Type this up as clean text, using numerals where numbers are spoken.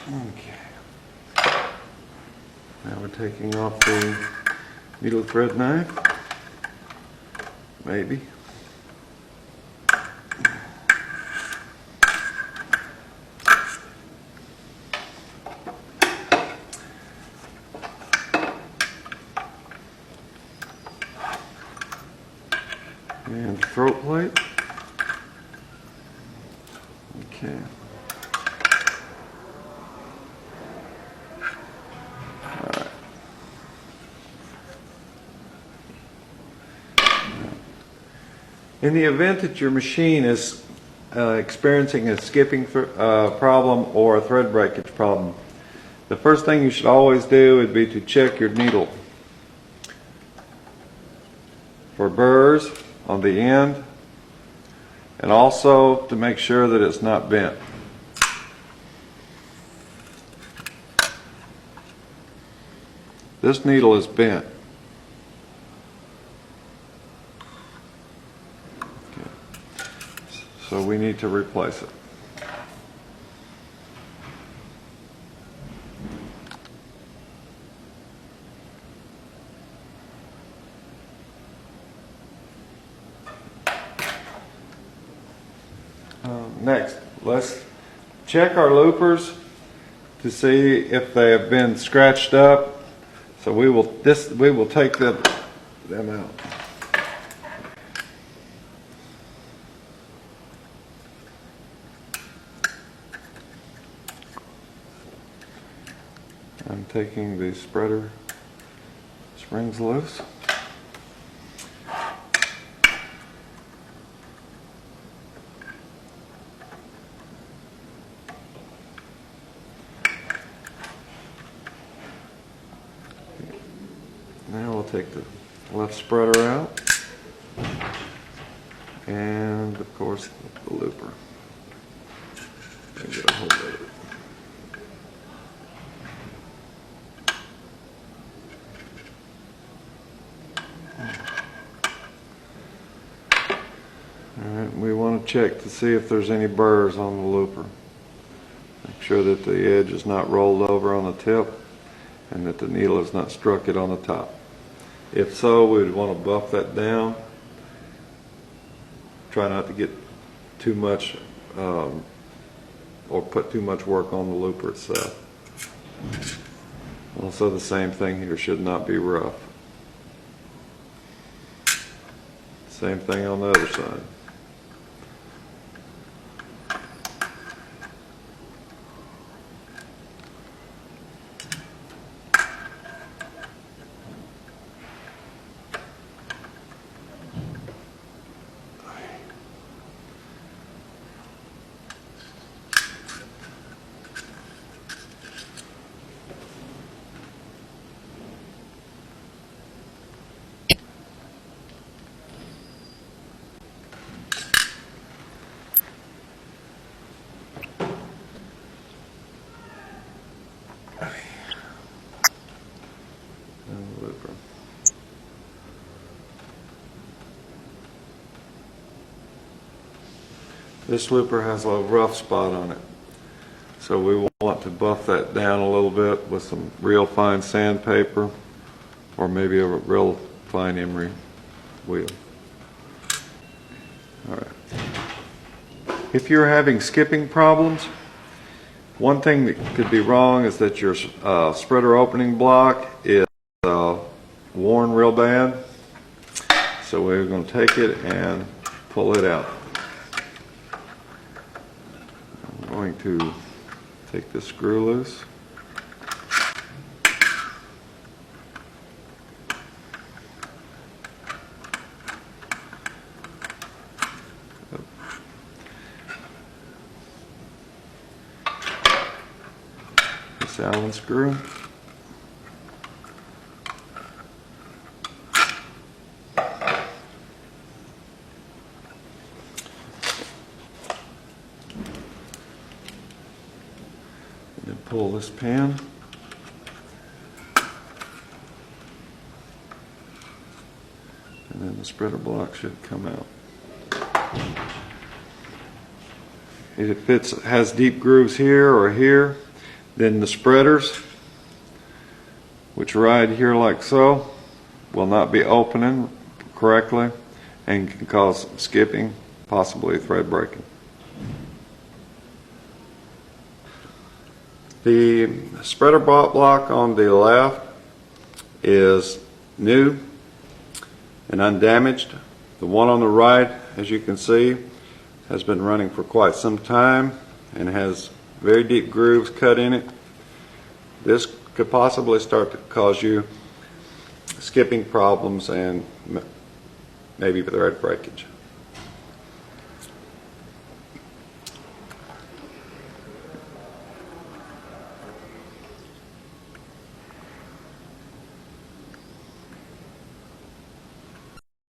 Okay. Now we're taking off the needle thread knife. Maybe. And throat plate. Okay. All right. In the event that your machine is experiencing a skipping problem or a thread breakage problem, the first thing you should always do would be to check your needle for burrs on the end, and also to make sure that it's not bent. This needle is bent. Okay. So we need to replace it. Next, let's check our loopers to see if they have been scratched up. So we will take them out. I'm taking the spreader springs loose. Now we'll take the left spreader out, and of course the looper. And get a hold of it. Alright, we want to check to see if there's any burrs on the looper. Make sure that the edge is not rolled over on the tip and that the needle has not struck it on the top. If so, we would want to buff that down. Try not to get too much or put too much work on the looper itself. Also, the same thing here, should not be rough. Same thing on the other side. This looper has a rough spot on it, so we want to buff that down a little bit with some real fine sandpaper or maybe a real fine emery wheel. Alright. If you're having skipping problems, one thing that could be wrong is that your spreader opening block is worn real bad. So we're going to take it and pull it out. I'm going to take this screw loose. This Allen screw. And then pull this pan. And then the spreader block should come out. If it has deep grooves here or here, Then the spreaders, which ride here like so, will not be opening correctly and can cause skipping, possibly thread breaking. The spreader block on the left is new and undamaged. The one on the right, as you can see, has been running for quite some time and has very deep grooves cut in it. This could possibly start to cause you skipping problems and maybe thread breakage.